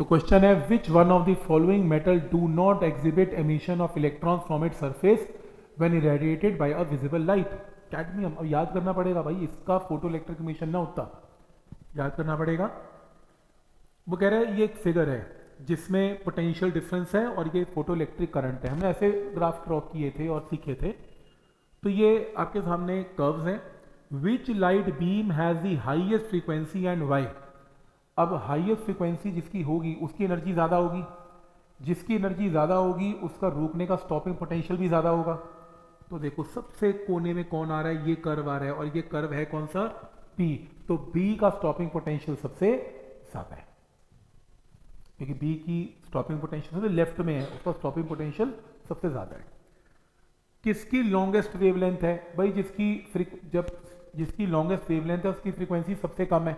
तो क्वेश्चन है which one of the following metal do not exhibit emission of electrons from it surface when irradiated by a visible light. Cadmium. अब याद करना पड़ेगा भाई, इसका फोटो इलेक्ट्रिक एमिशन ना होता, याद करना पड़ेगा। वो कह रहे हैं ये एक फिगर है जिसमें पोटेंशियल डिफरेंस है और ये फोटो इलेक्ट्रिक करंट है। हमने ऐसे ग्राफ ड्रॉ किए थे और सीखे थे। तो ये आपके सामने कर्व्स हैं। Which light beam has the highest frequency and why. अब हाईएस्ट फ्रीक्वेंसी जिसकी होगी उसकी एनर्जी ज़्यादा होगी, जिसकी एनर्जी ज़्यादा होगी उसका रोकने का स्टॉपिंग पोटेंशियल भी ज़्यादा होगा। तो देखो सबसे कोने में कौन आ रहा है, ये कर्व आ रहा है और ये कर्व है कौन सा, P। तो B का स्टॉपिंग पोटेंशियल सबसे ज़्यादा है, क्योंकि B की स्टॉपिंग पोटेंशियल लेफ्ट में है, उसका स्टॉपिंग पोटेंशियल सबसे ज़्यादा है। किसकी लॉन्गेस्ट वेवलेंथ है भाई, जिसकी लॉन्गेस्ट वेवलेंथ है उसकी फ्रीक्वेंसी सबसे कम है,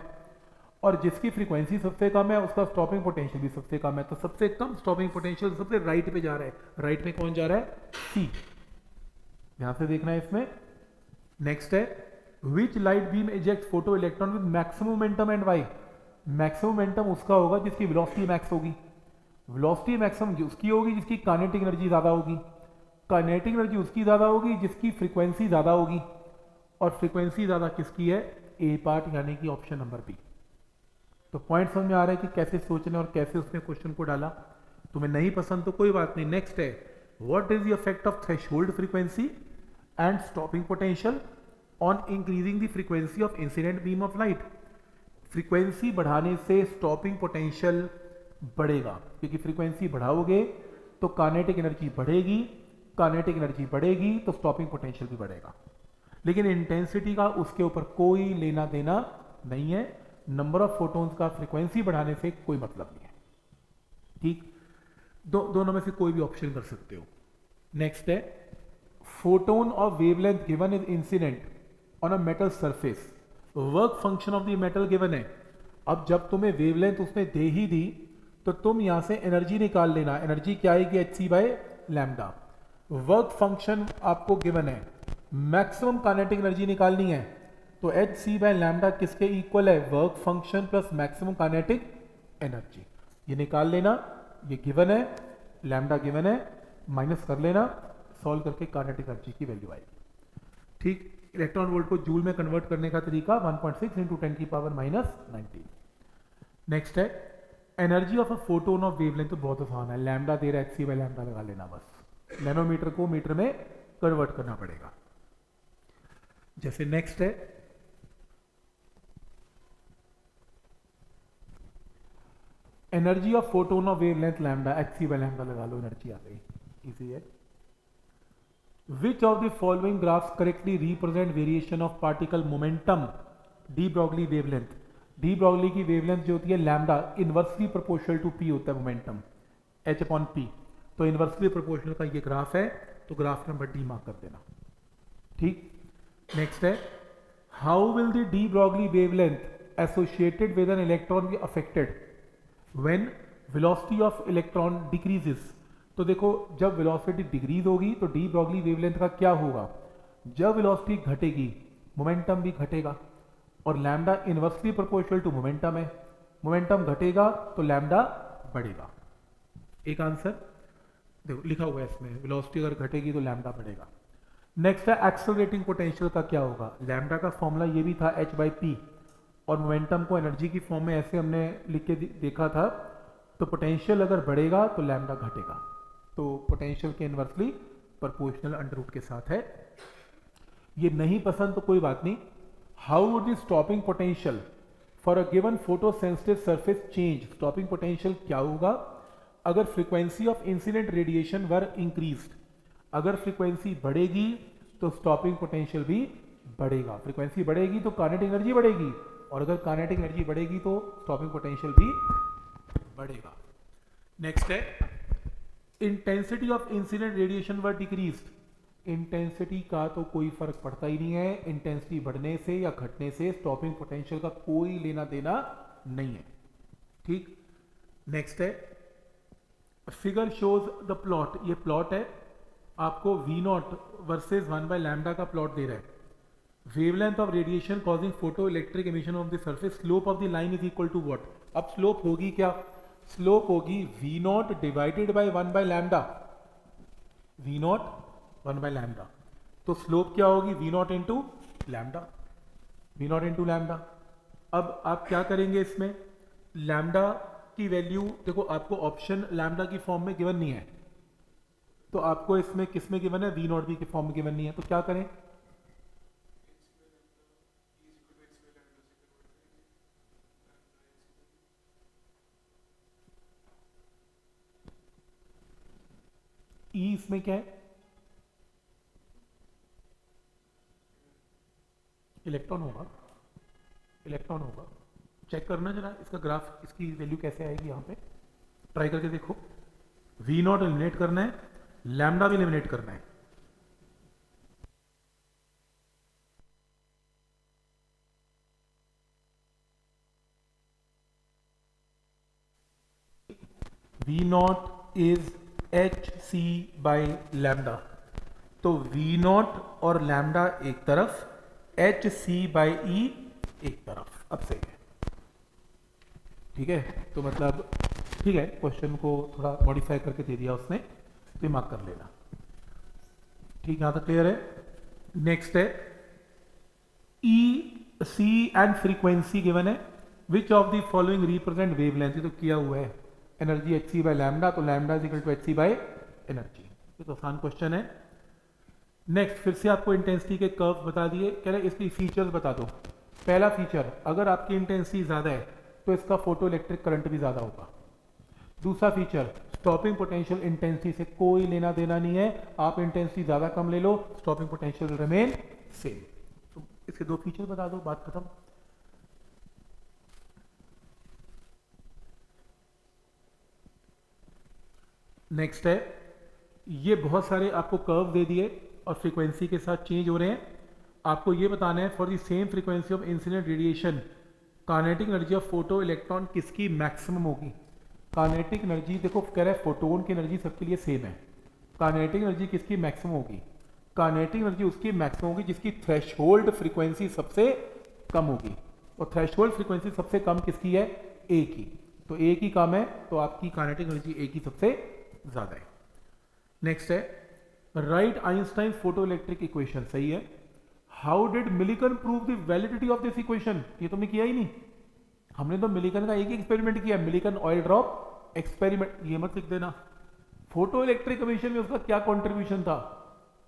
और जिसकी फ्रीक्वेंसी सबसे कम है उसका स्टॉपिंग पोटेंशियल भी सबसे कम है। तो सबसे कम स्टॉपिंग पोटेंशियल सबसे राइट पे जा रहा है। राइट में कौन जा रहा है, C। यहां से देखना है इसमें। नेक्स्ट है which light beam eject photo electron with maximum momentum and why. Maximum momentum उसका होगा जिसकी वेलोसिटी मैक्स होगी, वेलोसिटी मैक्सिमम उसकी होगी जिसकी काइनेटिक एनर्जी ज्यादा होगी, काइनेटिक एनर्जी उसकी ज्यादा होगी जिसकी फ्रीक्वेंसी ज्यादा होगी, और फ्रीक्वेंसी ज्यादा किसकी है, ए पार्ट यानी कि ऑप्शन नंबर बी। तो पॉइंट समझ में आ रहा है कि कैसे सोचना और कैसे उसने क्वेश्चन को डाला। तुम्हें नहीं पसंद तो कोई बात नहीं। नेक्स्ट है what is the effect of threshold frequency and stopping potential on increasing the frequency of incident beam of light. Frequency बढ़ाने से स्टॉपिंग पोटेंशियल बढ़ेगा, क्योंकि फ्रीक्वेंसी बढ़ाओगे तो काइनेटिक एनर्जी बढ़ेगी, काइनेटिक एनर्जी बढ़ेगी तो स्टॉपिंग पोटेंशियल भी बढ़ेगा। लेकिन इंटेंसिटी का उसके ऊपर कोई लेना देना नहीं है। नंबर ऑफ फोटोन्स का फ्रीक्वेंसी बढ़ाने से कोई मतलब नहीं है। ठीक, दोनों में से कोई भी ऑप्शन कर सकते हो। नेक्स्ट है photon of wavelength given is incident on a metal surface, work function of the metal given है। अब जब तुम्हें वेवलेंथ उसने दे ही दी तो तुम यहां से एनर्जी निकाल लेना। एनर्जी क्या आएगी, hc by lambda. Work function आपको गिवन है, मैक्सिमम काइनेटिक एनर्जी निकालनी है, तो hc बाय लैम्डा किसके इक्वल है, work function plus maximum kinetic energy. ये निकाल लेना, ये गिवन है, लैम्डा गिवन है, माइनस कर लेना, सॉल्व करके काइनेटिक एनर्जी की वैल्यू आएगी। ठीक, इलेक्ट्रॉन वोल्ट को जूल में कन्वर्ट करने का तरीका 1.6 इंटू 10 की पावर -19। नेक्स्ट है energy of a photon of wavelength. तो बहुत आसान है, लैम्डा दे रहा है, hc बाय लैम्डा लगा लेना बस। नैनोमीटर को मीटर में कन्वर्ट करना पड़ेगा। जैसे नेक्स्ट है energy of photon of wavelength lambda, hc by lambda लगा लो, एनर्जी आ गई, इजी है। Which of the following graphs correctly represent variation of particle momentum de Broglie wavelength. De Broglie की वेवलेंथ जो होती है lambda inversely proportional to P होता है मोमेंटम, h अपॉन पी। तो इनवर्सली प्रोपोर्शनल का ये ग्राफ है, तो ग्राफ नंबर डी मार्क कर देना। ठीक, नेक्स्ट है how will the D Broglie wavelength associated with an electron be affected when velocity of electron decreases. तो देखो जब वेलोसिटी डिक्रीज होगी तो डी ब्रॉगली वेवलेंथ का क्या होगा, जब वेलोसिटी घटेगी मोमेंटम भी घटेगा, और lambda inversely proportional to momentum है, मोमेंटम घटेगा तो लैम्डा बढ़ेगा। एक आंसर देखो लिखा हुआ है इसमें, वेलोसिटी अगर घटेगी तो लैम्डा बढ़ेगा। नेक्स्ट है एक्सेलरेटिंग पोटेंशियल का क्या होगा, लैम्डा का फॉर्मूला ये भी था h बाई पी, और मोमेंटम को एनर्जी की फॉर्म में ऐसे हमने लिख के देखा था। तो पोटेंशियल अगर बढ़ेगा तो लैम्डा घटेगा, तो पोटेंशियल के इनवर्सली प्रोपोर्शनल अंडर रूट के साथ है। ये नहीं पसंद तो कोई बात नहीं। How would the stopping potential for a given photo sensitive surface change. Stopping potential क्या होगा अगर frequency of incident radiation were increased. अगर फ्रीक्वेंसी बढ़ेगी तो स्टॉपिंग पोटेंशियल भी बढ़ेगा, फ्रीक्वेंसी बढ़ेगी तो काइनेटिक एनर्जी बढ़ेगी, और अगर काइनेटिक एनर्जी बढ़ेगी तो स्टॉपिंग पोटेंशियल भी बढ़ेगा। नेक्स्ट है intensity of incident radiation were decreased. Intensity का तो कोई फर्क पड़ता ही नहीं है, इंटेंसिटी बढ़ने से या घटने से स्टॉपिंग पोटेंशियल का कोई लेना देना नहीं है। ठीक, नेक्स्ट है फिगर शोज द प्लॉट। ये प्लॉट है, आपको V naught versus 1 by lambda का प्लॉट दे रहा है। Wavelength of radiation causing photo electric emission of the surface, slope of the line is equal to what. अब स्लोप होगी क्या, स्लोप होगी V naught divided by 1 by lambda, V naught 1 by lambda. तो slope क्या होगी V naught into lambda, V naught into lambda. अब आप क्या करेंगे इसमें, लैम्डा की वैल्यू देखो आपको ऑप्शन लैम्डा की फॉर्म में गिवन नहीं है, तो आपको इसमें किस में गिवन है, वी नॉट बी की फॉर्म में गिवन नहीं है, तो क्या करें, ई इसमें क्या है, इलेक्ट्रॉन होगा, इलेक्ट्रॉन होगा। चेक करना जरा इसका ग्राफ, इसकी वैल्यू कैसे आएगी यहाँ पे, ट्राई करके देखो। वी नॉट एलिमिनेट करना है, लैम्डा भी एलिमिनेट करना है। V naught is H C by lambda, तो वी नॉट और लैम्डा एक तरफ, एच सी बाई ई एक तरफ। अब सही है, ठीक है। तो मतलब ठीक है, क्वेश्चन को थोड़ा मॉडिफाई करके दे दिया उसने, दिमाग कर लेना। ठीक, यहां तक क्लियर है। नेक्स्ट है E C and frequency given है, which of the following represent wavelength, तो किया हुआ है energy H C by lambda, तो lambda is equal to H C by energy. ये तो आसान क्वेश्चन है। नेक्स्ट फिर से आपको इंटेंसिटी के कर्व बता दिए, कह रहे इसकी फीचर्स बता दो। पहला फीचर, अगर आपकी इंटेंसिटी ज्यादा है तो इसका फोटो इलेक्ट्रिक करंट भी ज्यादा होगा। दूसरा फीचर, स्टॉपिंग पोटेंशियल इंटेंसिटी से कोई लेना देना नहीं है, आप इंटेंसिटी ज्यादा कम ले लो, स्टॉपिंग पोटेंशियल रिमेन सेम। तो इसके दो फीचर बता दो, बात खत्म। नेक्स्ट है, ये बहुत सारे आपको कर्व दे दिए और फ्रीक्वेंसी के साथ चेंज हो रहे हैं। आपको ये बताना है for the same frequency of incident radiation kinetic energy of photo electron किसकी मैक्सिमम होगी। काइनेटिक एनर्जी देखो कह रहा है फोटोन की एनर्जी सबके लिए सेम है, काइनेटिक एनर्जी किसकी मैक्सिमम होगी, काइनेटिक एनर्जी उसकी मैक्सिमम होगी जिसकी थ्रेशहोल्ड फ्रीक्वेंसी सबसे कम होगी, और थ्रेशहोल्ड फ्रीक्वेंसी सबसे कम किसकी है, ए की। तो ए की कम है तो आपकी काइनेटिक एनर्जी ए की सबसे ज्यादा है। नेक्स्ट है, right Einstein photo electric equation, सही है। How did Millikan prove the validity of this equation, ये तुमने किया ही नहीं, हमने तो मिलिकन का एक ही एक्सपेरिमेंट किया, मिलिकन ऑयल ड्रॉप एक्सपेरिमेंट, ये मत लिख देना। फोटो इलेक्ट्रिक कमीशन में उसका क्या कंट्रीब्यूशन था,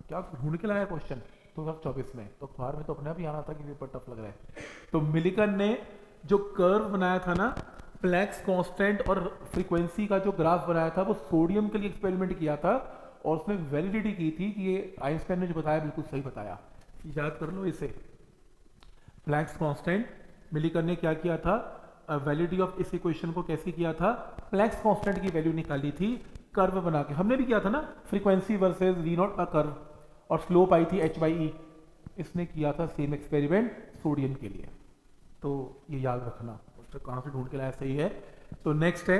क्या ढूंढ के लाया क्वेश्चन 2024 में, तो अखबार में तो अपने आप ही आना था कि पेपर टफ लग रहा है। तो मिलिकन ने जो कर्व बनाया था ना, प्लैंक्स कांस्टेंट और फ्रीक्वेंसी का जो ग्राफ बनाया था, वो सोडियम के लिए एक्सपेरिमेंट किया था, और उसने वैलिडिटी की थी कि ये आइंस्टाइन ने जो बताया बिल्कुल सही बताया, याद कर लो इसे। प्लैंक्स कांस्टेंट, मिलिकन ने क्या किया था, वैलिडिटी ऑफ इस इक्वेशन को कैसे किया था, प्लैंक्स कांस्टेंट की वैल्यू निकाली थी कर्व बना के, हमने भी किया था ना, फ्रीक्वेंसी वर्सेस वी नॉट का कर्व, और स्लोप आई थी एच बाई ई। इसने किया था सेम एक्सपेरिमेंट सोडियम के लिए, तो ये याद रखना, तो कहां से ढूंढ के लाया, सही है। तो नेक्स्ट है,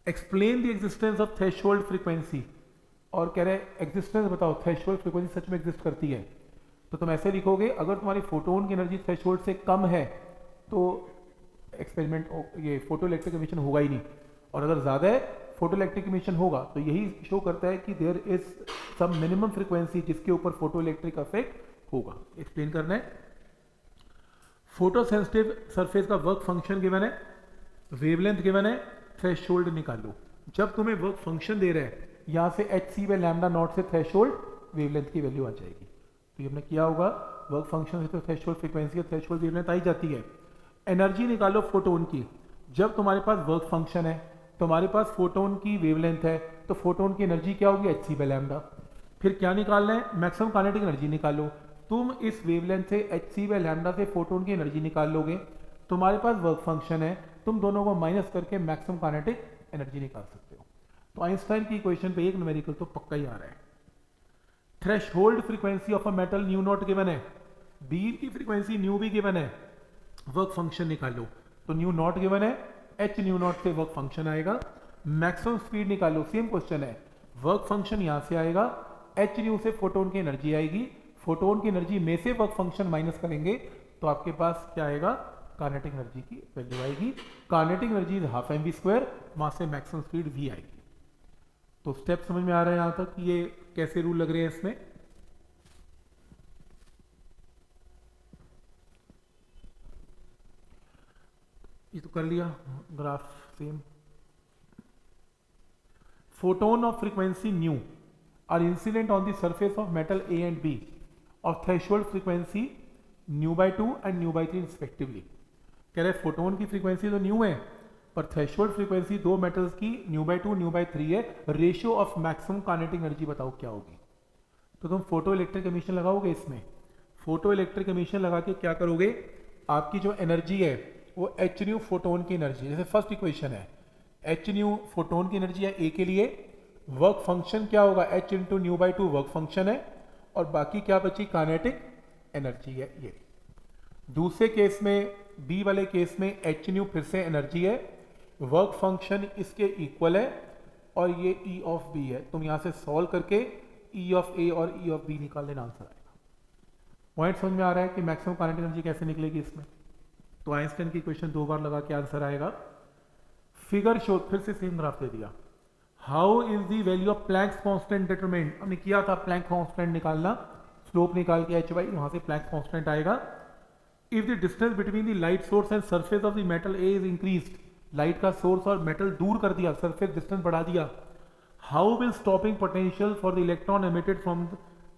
explain the existence of threshold frequency, और कह रहे एग्जिस्टेंस बताओ, थ्रेशोल्ड फ्रीक्वेंसी सच में एग्जिस्ट करती है, तो तुम ऐसे लिखोगे, अगर तुम्हारी फोटोन की एनर्जी थ्रेशोल्ड से कम है तो एक्सपेरिमेंट ये फोटो इलेक्ट्रिक एमिशन होगा ही नहीं, और अगर ज्यादा है फोटो इलेक्ट्रिक एमिशन होगा, तो यही शो करता है कि there is some minimum frequency जिसके ऊपर फोटो इलेक्ट्रिक इफेक्ट होगा। एक्सप्लेन करना है। फोटो सेंसिटिव सरफेस का वर्क फंक्शन गिवन है, वेवलेंथ गिवन है, थ्रेशोल्ड निकालो। जब तुम्हें वर्क फंक्शन दे रहे हैं, यहां से H C by lambda naught से थ्रेशोल्ड वेवलेंथ की वैल्यू आ जाएगी, तो ये हमने किया होगा, वर्क फंक्शन से तो थ्रेशोल्ड फ्रीक्वेंसी और थ्रेशोल्ड वेवलेंथ आई जाती है। एनर्जी निकालो फोटोन की, जब तुम्हारे पास वर्क फंक्शन है, तुम्हारे पास फोटोन की वेवलेंथ है, तो फोटोन की एनर्जी क्या होगी, एच सी बाई लैम्डा। फिर क्या निकालना है, मैक्सिमम काइनेटिक एनर्जी निकालो। तुम इस वेवलेंथ से एच सी बाई लैम्डा से फोटोन की एनर्जी निकाल लोगे, तुम्हारे पास वर्क फंक्शन है, तुम दोनों को माइनस करके मैक्सिमम काइनेटिक एनर्जी निकाल सकते हो। तो आइंस्टाइन की इक्वेशन पे एक न्यूमेरिकल तो पक्का ही आ रहा है। Threshold frequency of a metal new not given है, बीम की फ्रीक्वेंसी न्यू भी गिवन है, वर्क फंक्शन निकालो। तो न्यू नॉट गिवन है, एच न्यू नॉट से वर्क फंक्शन आएगा, मैक्सिमम स्पीड निकालो, सेम क्वेश्चन है, वर्क फंक्शन यहां से आएगा, एच न्यू से फोटोन की एनर्जी आएगी, फोटोन की एनर्जी में से वर्क फंक्शन माइनस करेंगे तो आपके पास क्या आएगा, काइनेटिक एनर्जी की वैल्यू आएगी। Kinetic energy is half M V square, वहां से मैक्सिमम स्पीड वी आएगी। तो स्टेप समझ में आ रहा है यहां तक कि ये कैसे रूल लग रहे हैं इसमें। ये तो कर लिया graph same. Photon of frequency nu are incident on the surface of metal A and B और threshold frequency nu by 2 and nu by 3 respectively. कह रहे फोटोन की फ्रीक्वेंसी तो न्यू है पर थ्रेशोल्ड फ्रीक्वेंसी दो मेटल्स की न्यू बाई 2 न्यू बाई 3 है। Ratio of maximum kinetic energy बताओ क्या होगी। तो तुम फोटो इलेक्ट्रिक एमिशन लगाओगे इसमें। फोटो इलेक्ट्रिक एमिशन लगा के क्या करोगे, आपकी जो एनर्जी है वो एच न्यू फोटोन की एनर्जी, जैसे फर्स्ट इक्वेशन है एच न्यू फोटोन की एनर्जी है ए के लिए, वर्क फंक्शन क्या होगा H into new by 2 work function है, और बाकी क्या बची काइनेटिक एनर्जी है ये। दूसरे केस में बी वाले केस में एच न्यू फिर से एनर्जी है, वर्क फंक्शन इसके इक्वल है और ये ई ऑफ बी है। तुम यहां से सॉल्व करके ई ऑफ ए और ई ऑफ बी निकाल लेना, आंसर आएगा। पॉइंट समझ में आ रहा है कि मैक्सिमम काइनेटिक एनर्जी कैसे निकलेगी इसमें। तो आइंस्टाइन की क्वेश्चन दो बार लगा के आंसर आएगा। फिगर शो, फिर से सेम ग्राफ दे दिया। How is the value of Planck's constant determined, हमने किया था प्लैंक कांस्टेंट निकालना, स्लोप निकाल के एच वाई, वहां से प्लैंक कांस्टेंट आएगा। If the distance between the light source and surface of the metal A is increased, light का सोर्स और मेटल दूर कर दिया, सरफेस डिस्टेंस बढ़ा दिया, how will stopping potential for the electron emitted from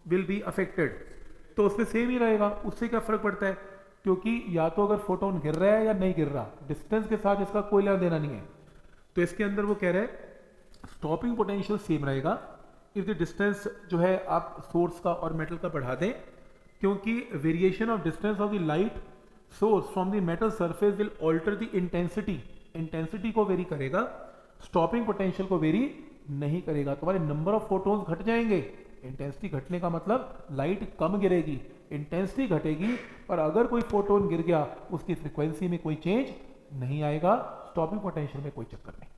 will be affected. तो उसमें same ही रहेगा, उससे क्या फर्क पड़ता है, क्योंकि या तो अगर फोटोन गिर रहा है या नहीं गिर रहा, डिस्टेंस के साथ इसका कोई लेना देना नहीं है। तो इसके अंदर वो कह रहे हैं स्टॉपिंग पोटेंशियल सेम रहेगा इफ द डिस्टेंस जो है आप सोर्स का और मेटल का बढ़ा दें, क्योंकि variation of distance of the light source from the metal surface will alter the intensity, intensity को वेरी करेगा, स्टॉपिंग पोटेंशियल को वेरी नहीं करेगा। तुम्हारे नंबर ऑफ फोटोन्स घट जाएंगे, इंटेंसिटी घटने का मतलब लाइट कम गिरेगी, इंटेंसिटी घटेगी, पर अगर कोई फोटोन गिर गया उसकी फ्रीक्वेंसी में कोई चेंज नहीं आएगा, स्टॉपिंग पोटेंशियल में कोई चक्कर नहीं।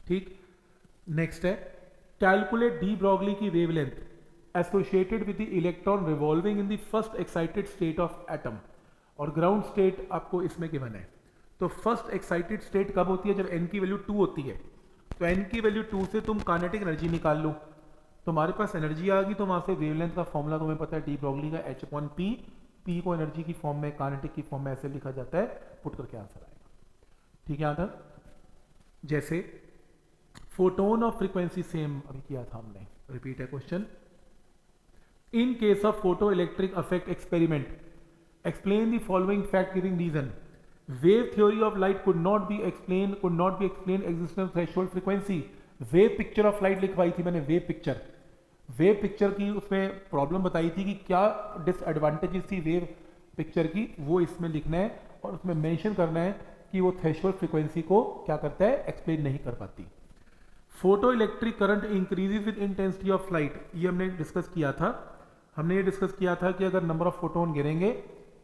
ठीक, नेक्स्ट है कैलकुलेट डी ब्रॉगली की wavelength associated with the electron revolving in the first excited state of atom, और ग्राउंड स्टेट आपको इसमें गिवन है। तो फर्स्ट एक्साइटेड स्टेट कब होती है, जब n की वैल्यू 2 होती है। तो n की वैल्यू 2 से तुम काइनेटिक एनर्जी निकाल लो, तुम्हारे पास एनर्जी आ गई, तो वहां से वेवलेंथ का फॉर्मूला तुम्हें पता है डी ब्रॉगली का h अपॉन p, p को एनर्जी की फॉर्म में काइनेटिक की फॉर्म में ऐसे लिखा जाता है, पुट करके आंसर आएगा। ठीक है, यहां तक। जैसे फोटोन ऑफ फ्रीक्वेंसी सेम अभी किया था हमने, रिपीट है question. In case of photo electric effect experiment explain the following fact giving reason. Wave theory of light could not be explain existence threshold frequency. Wave picture of light लिखवाई थी मैंने, wave picture की उसमें problem बताई थी कि क्या disadvantages थी वेव पिक्चर की, वो इसमें लिखना है और उसमें मेंशन करना है कि वो थ्रेशोल्ड फ्रीक्वेंसी को क्या करता है, एक्सप्लेन नहीं कर पाती। Photo electric current increases with intensity of light, ये हमने डिस्कस किया था। हमने ये डिस्कस किया था कि अगर नंबर ऑफ फोटोन गिरेंगे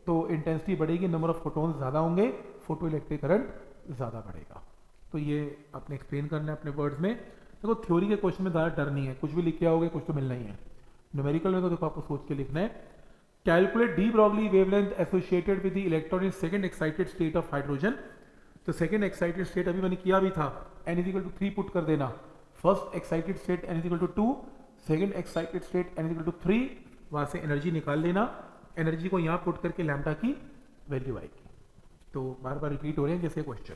तो इंटेंसिटी बढ़ेगी, नंबर ऑफ फोटोन ज़्यादा होंगे, फोटो इलेक्ट्रिक करंट ज़्यादा बढ़ेगा। तो ये आपने एक्सप्लेन करना है अपने वर्ड्स में। देखो थ्योरी के क्वेश्चन में ज़्यादा डर नहीं है, कुछ भी लिख के आओगे कुछ तो मिलना ही है। न्यूमेरिकल में तो देखो आपको सोच के लिखना है। Calculate de Broglie wavelength associated with the electron in second excited state of hydrogen. तो सेकंड एक्साइटेड स्टेट अभी मैंने किया भी था, n is equal to 3 put कर देना। First excited state n is equal to 2, second excited state n is equal to 3, वहां से एनर्जी निकाल लेना, एनर्जी को यहाँ पुट करके लैम्डा की वैल्यू आएगी। तो बार बार रिपीट हो रहे हैं जैसे क्वेश्चन।